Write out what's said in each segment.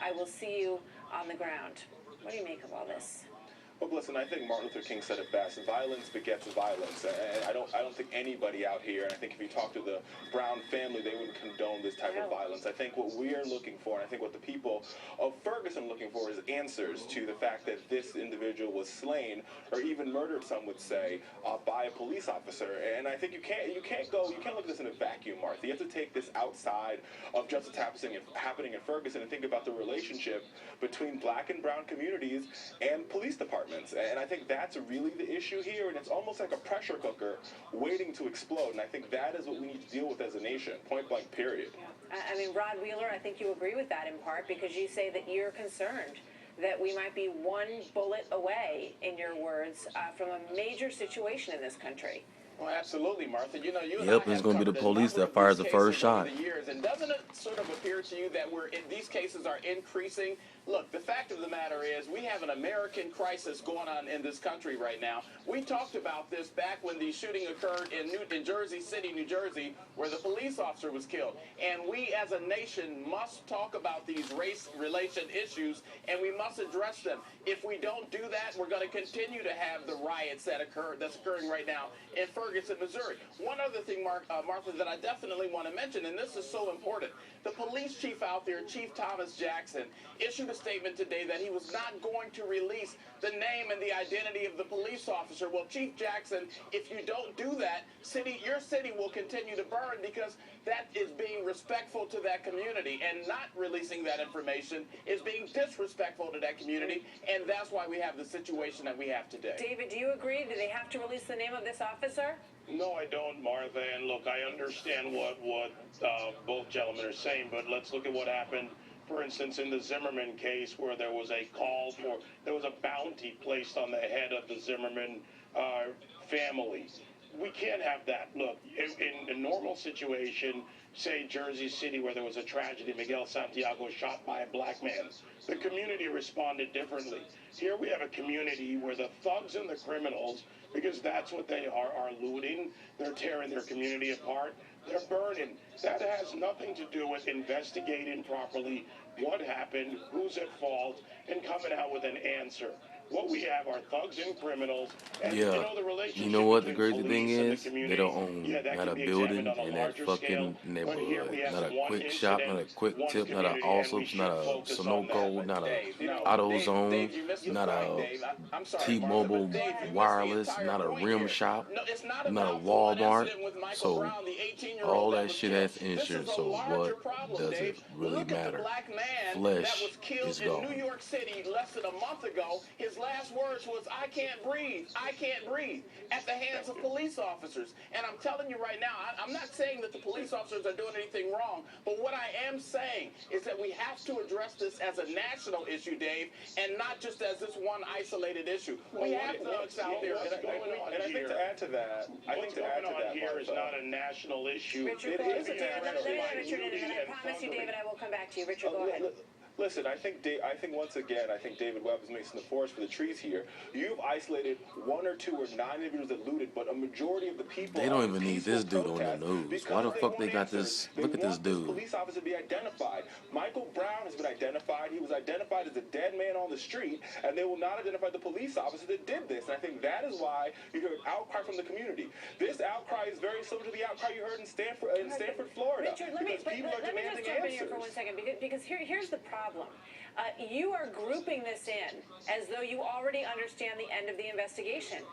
I will see you on the ground. What do you make of all this? Well, listen, I think Martin Luther King said it best. Violence begets violence. And I don't think anybody out here, and I think if you talk to the Brown family, they wouldn't condone this type of violence. I think what we are looking for, and I think what the people of Ferguson are looking for, is answers to the fact that this individual was slain, or even murdered, some would say, by a police officer. And I think you can't look at this in a vacuum, Martha. You have to take this outside of justice happening in Ferguson and think about the relationship between black and brown communities and police departments. And I think that's really the issue here, and it's almost like a pressure cooker waiting to explode. And I think that is what we need to deal with as a nation, point blank, period. Yeah. I mean, Rod Wheeler, I think you agree with that in part because you say that you're concerned that we might be one bullet away, in your words, from a major situation in this country. Well, absolutely, Martha. You know, Yep, it's going to be the police that fires the first shot. And doesn't it sort of appear to you that these cases are increasing? Look, the fact of the matter is we have an American crisis going on in this country right now. We talked about this back when the shooting occurred in Jersey City, New Jersey, where the police officer was killed. And we as a nation must talk about these race relation issues, and we must address them. If we don't do that, we're going to continue to have the riots that's occurring right now in Ferguson, Missouri. One other thing, Martha, that I definitely want to mention, and this is so important, the police chief out there, Chief Thomas Jackson, issued a statement today that he was not going to release the name and the identity of the police officer. Well, Chief Jackson, if you don't do that, your city will continue to burn because that is being respectful to that community, and not releasing that information is being disrespectful to that community, and that's why we have the situation that we have today. David, do you agree? Do they have to release the name of this officer? No, I don't, Martha. And look, I understand what both gentlemen are saying, but let's look at what happened, for instance, in the Zimmerman case, where there was a bounty placed on the head of the Zimmerman family. We can't have that. Look, in a normal situation, say Jersey City, where there was a tragedy, Miguel Santiago was shot by a black man, the community responded differently. Here we have a community where the thugs and the criminals, because that's what they are looting, they're tearing their community apart, they're burning. That has nothing to do with investigating properly what happened, who's at fault, and coming out with an answer. What we have are thugs and criminals. And Yeah. the relationship You know what the between crazy police thing and the is? They community, don't own that not can a be building examined on in a that larger fucking scale. But here we neighborhood. have Not a one quick shop, not a incident, quick one tip, not a community, and we Allsup's, should not a focus on Sunoco, that. not a Dave, you know, AutoZone, Dave, you missed the not point, a Dave. I'm sorry, T-Mobile Martha, but Dave, you missed the wireless, entire not a point rim here. shop, No, it's not not a about the one Walmart. incident with Michael So Brown, the 18-year-old all that that was shit killed. has This is insurance. a So larger what problem, does Dave. it really Look at the matter? black man that Flesh was killed is in gone. New York City less than a month ago. His last words was, "I can't breathe. I can't breathe," at the hands of police officers. And I'm telling you right now, I'm not saying that the police officers are doing anything wrong, but what I am saying is that we have to address this as a national issue, Dave, and not just as this one isolated issue. We have thugs out there. And I think to add to that, What's going on here is not a national issue. Richard, It go is ahead. a Let me let Richard in, and then I and promise you, thuggery. David, I will come back to you. Richard, go ahead. Listen, I think once again, I think David Webb is mixing the forest for the trees here. You've isolated 1 or 2 or 9 individuals that looted, but a majority of the people. They don't even need peaceful this dude on the protest news. because Why the fuck they want got answers. this? Look at this want dude. Police officer to be identified. Michael Brown has been identified. He was identified as a dead man on the street, and they will not identify the police officer that did this. And I think that is why you hear an outcry from the community. This outcry is very similar to the outcry you heard in Stanford, Florida. Richard, let me just jump in here for 1 second because here's the problem. You are grouping this in as though you already understand the end of the investigation.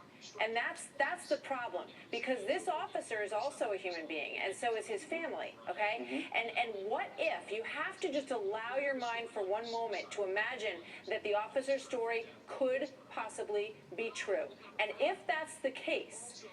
And that's the problem, because this officer is also a human being, and so is his family, okay? Mm-hmm. And what if you have to just allow your mind for one moment to imagine that the officer's story could possibly be true? And if that's the case,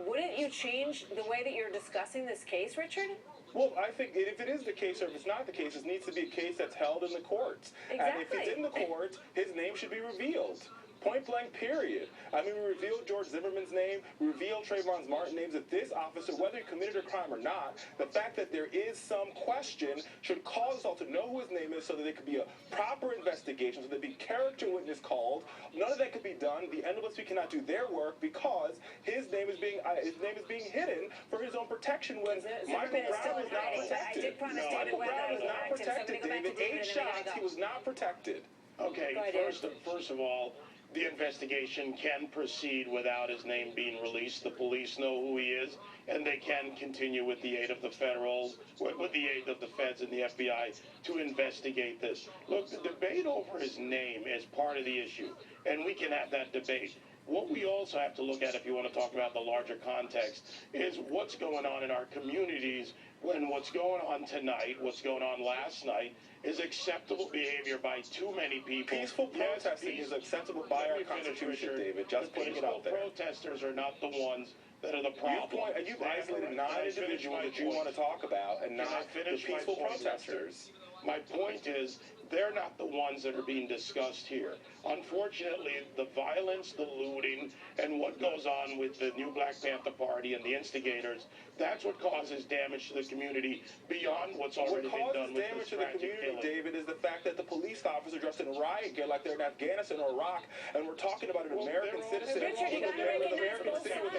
wouldn't you change the way that you're discussing this case, Richard? Well, I think if it is the case, or if it's not the case, it needs to be a case that's held in the courts. Exactly. And if it's in the courts, his name should be revealed. Point blank, period. I mean, we revealed George Zimmerman's name, we revealed Trayvon Martin's names. That this officer, whether he committed a crime or not, the fact that there is some question should cause us all to know who his name is so that there could be a proper investigation, so there'd be character witness called. None of that could be done. The NLSP cannot do their work because his name is being hidden for his own protection when Michael Brown was not protected. Michael Brown was not protected, David. 8 shots, he was not protected. Okay, first of all, the investigation can proceed without his name being released. The police know who he is, and they can continue with the aid of the with the aid of the feds and the FBI to investigate this. Look, the debate over his name is part of the issue, and we can have that debate. What we also have to look at, if you want to talk about the larger context, is what's going on in our communities when what's going on tonight, what's going on last night, is acceptable behavior by too many people. Peaceful protesting is acceptable by our Constitution, David. Just putting it out there. Peaceful protesters are not the ones that are the problem. You've isolated 9 individuals that you want to talk about, and not the peaceful protesters. My point is, they're not the ones that are being discussed here. Unfortunately, the violence, the looting, and what goes on with the new Black Panther Party and the instigators, that's what causes damage to the community beyond what's already been done with this tragic killing. What causes damage to the community, David, is the fact that the police officers are dressed in riot gear like they're in Afghanistan or Iraq, and we're talking about an American citizen. Richard, you got to recognize both sides.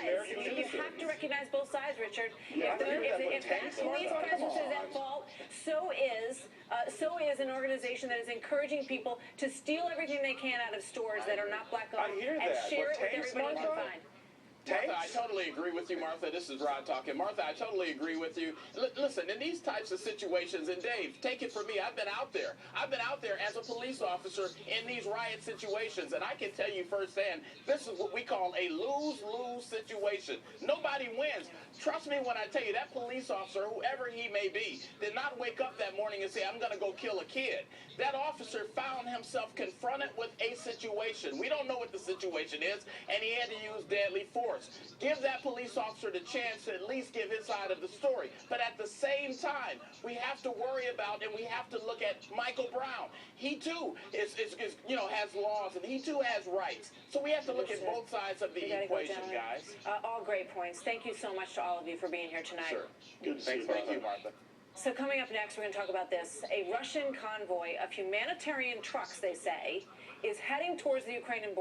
You have to recognize both sides, Richard. If that police presence is at fault, so is an organization that is encouraging people to steal everything they can out of stores that are not black-owned and share it with everybody they can find. Martha, I totally agree with you, Martha. This is Rod talking. Martha, I totally agree with you. Listen, in these types of situations, and Dave, take it from me, I've been out there. I've been out there as a police officer in these riot situations, and I can tell you firsthand, this is what we call a lose-lose situation. Nobody wins. Trust me when I tell you, that police officer, whoever he may be, did not wake up that morning and say, I'm going to go kill a kid. That officer found himself confronted with a situation. We don't know what the situation is, and he had to use deadly force. Give that police officer the chance to at least give his side of the story. But at the same time, we have to worry about and we have to look at Michael Brown. He too has laws and he too has rights. So we have to look at both sides of the equation, guys. All great points. Thank you so much to all of you for being here tonight. Sure. Good to see you. Thank you, Martha. So coming up next, we're going to talk about this. A Russian convoy of humanitarian trucks, they say, is heading towards the Ukrainian border.